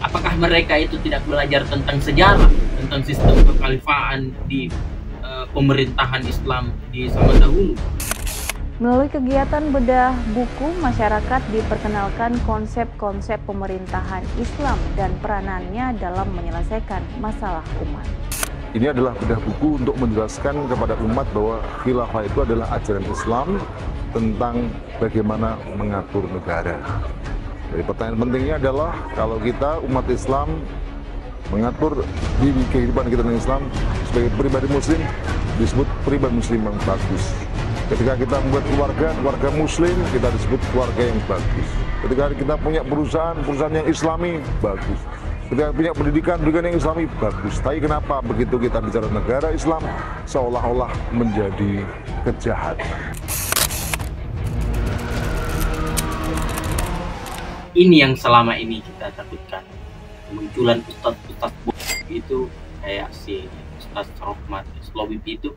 Apakah mereka itu tidak belajar tentang sejarah, tentang sistem kekhalifahan di pemerintahan Islam di zaman dahulu? Melalui kegiatan bedah buku, masyarakat diperkenalkan konsep-konsep pemerintahan Islam dan peranannya dalam menyelesaikan masalah umat. Ini adalah bedah buku untuk menjelaskan kepada umat bahwa khilafah itu adalah ajaran Islam tentang bagaimana mengatur negara. Jadi pertanyaan pentingnya adalah kalau kita umat Islam mengatur di kehidupan kita dengan Islam sebagai pribadi muslim disebut pribadi muslim yang bagus. Ketika kita membuat keluarga muslim, kita disebut keluarga yang bagus. Ketika kita punya perusahaan yang islami, bagus. Ketika punya pendidikan yang islami, bagus. Tapi kenapa begitu kita bicara negara Islam, seolah-olah menjadi kejahatan? Ini yang selama ini kita takutkan. Kemunculan ustadz itu kayak si Ustadz Rohmat Islobi itu,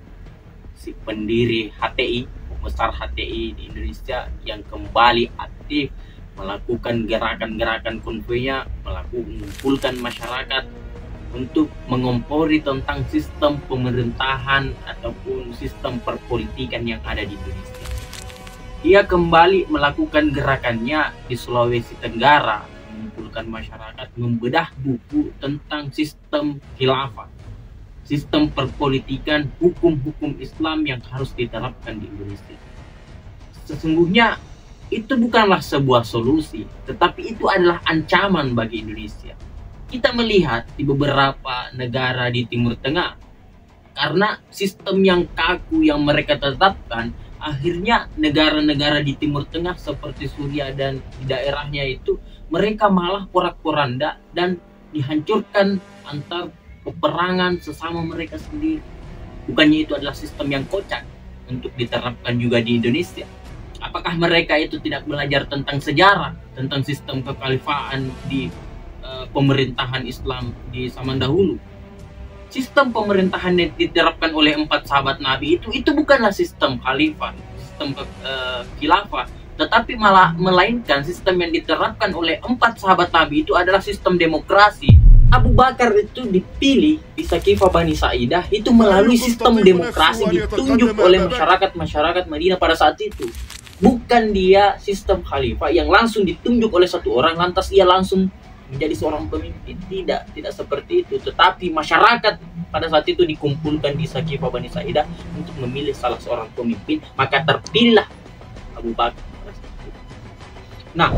si pendiri HTI, besar HTI di Indonesia yang kembali aktif melakukan gerakan-gerakan konvoynya, mengumpulkan masyarakat untuk mengompori tentang sistem pemerintahan ataupun sistem perpolitikan yang ada di Indonesia. Dia kembali melakukan gerakannya di Sulawesi Tenggara, mengumpulkan masyarakat, membedah buku tentang sistem khilafah, sistem perpolitikan, hukum-hukum Islam yang harus diterapkan di Indonesia. Sesungguhnya itu bukanlah sebuah solusi, tetapi itu adalah ancaman bagi Indonesia. Kita melihat di beberapa negara di Timur Tengah, karena sistem yang kaku yang mereka tetapkan, akhirnya negara-negara di Timur Tengah seperti Suriah dan di daerahnya itu, mereka malah porak-poranda dan dihancurkan antar peperangan sesama mereka sendiri. Bukannya itu adalah sistem yang kocak untuk diterapkan juga di Indonesia? Apakah mereka itu tidak belajar tentang sejarah, tentang sistem kekhalifahan di pemerintahan Islam di zaman dahulu? Sistem pemerintahan yang diterapkan oleh 4 sahabat Nabi itu bukanlah sistem khalifah, sistem khilafah, tetapi malah melainkan sistem yang diterapkan oleh 4 sahabat Nabi itu adalah sistem demokrasi. Abu Bakar itu dipilih di Saqifah Bani Sa'idah itu melalui sistem demokrasi, ditunjuk oleh masyarakat Madinah pada saat itu. Bukan dia sistem khalifah yang langsung ditunjuk oleh satu orang lantas ia langsung menjadi seorang pemimpin. Tidak seperti itu. Tetapi masyarakat pada saat itu dikumpulkan di Saqifah Bani Sa'idah untuk memilih salah seorang pemimpin, maka terpilihlah Abu Bakar. Nah,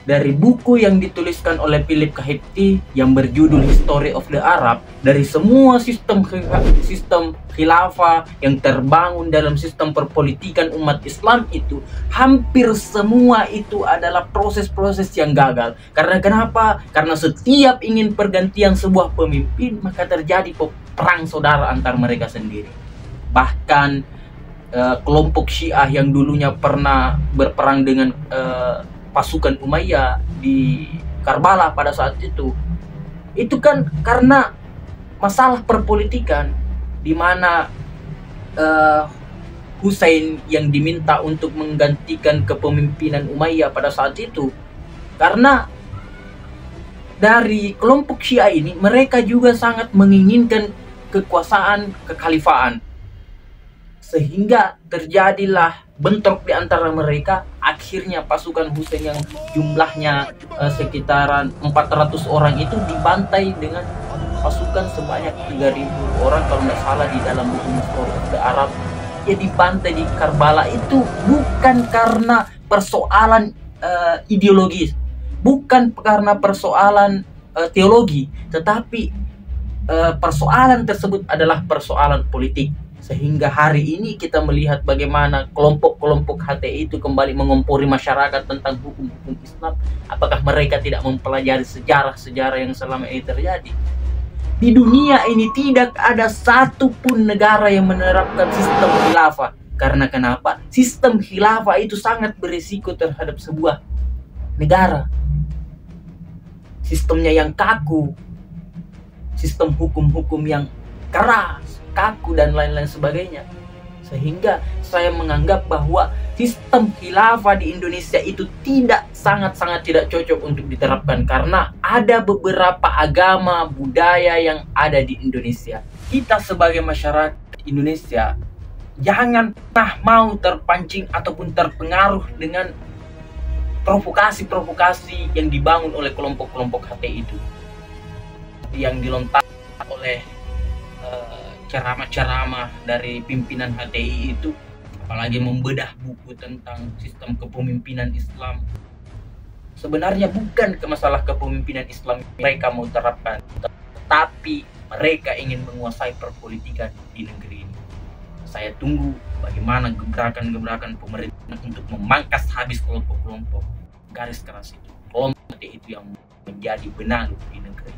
dari buku yang dituliskan oleh Philip Kahipti yang berjudul History of the Arab, dari semua sistem khilafah yang terbangun dalam sistem perpolitikan umat Islam itu, hampir semua itu adalah proses-proses yang gagal. Karena kenapa? Karena setiap ingin pergantian sebuah pemimpin, maka terjadi perang saudara antar mereka sendiri. Bahkan kelompok Syiah yang dulunya pernah berperang dengan pasukan Umayyah di Karbala pada saat itu kan karena masalah perpolitikan, di mana Husain yang diminta untuk menggantikan kepemimpinan Umayyah pada saat itu, karena dari kelompok Syiah ini mereka juga sangat menginginkan kekuasaan kekhalifahan, sehingga terjadilah bentrok di antara mereka. Akhirnya pasukan Husain yang jumlahnya sekitaran 400 orang itu dibantai dengan pasukan sebanyak 3.000 orang kalau tidak salah di dalam buku History of the Arab. Ya, dibantai di Karbala itu bukan karena persoalan ideologis, bukan karena persoalan teologi, tetapi persoalan tersebut adalah persoalan politik. Sehingga hari ini kita melihat bagaimana kelompok-kelompok HTI itu kembali mengompori masyarakat tentang hukum-hukum Islam. Apakah mereka tidak mempelajari sejarah-sejarah yang selama ini terjadi? Di dunia ini tidak ada satupun negara yang menerapkan sistem khilafah. Karena kenapa? Sistem khilafah itu sangat berisiko terhadap sebuah negara. Sistemnya yang kaku, sistem hukum-hukum yang keras, kaku dan lain-lain sebagainya. Sehingga saya menganggap bahwa sistem khilafah di Indonesia itu sangat-sangat tidak cocok untuk diterapkan karena ada beberapa agama budaya yang ada di Indonesia. Kita sebagai masyarakat Indonesia jangan pernah mau terpancing ataupun terpengaruh dengan provokasi-provokasi yang dibangun oleh kelompok-kelompok HTI itu, yang dilontarkan oleh ceramah-ceramah dari pimpinan HTI itu, apalagi membedah buku tentang sistem kepemimpinan Islam. Sebenarnya bukan ke masalah kepemimpinan Islam mereka mau terapkan, tetapi mereka ingin menguasai perpolitikan di negeri ini. Saya tunggu bagaimana gebrakan-gebrakan pemerintah untuk memangkas habis kelompok-kelompok garis keras itu, kelompok itu yang menjadi benang di negeri.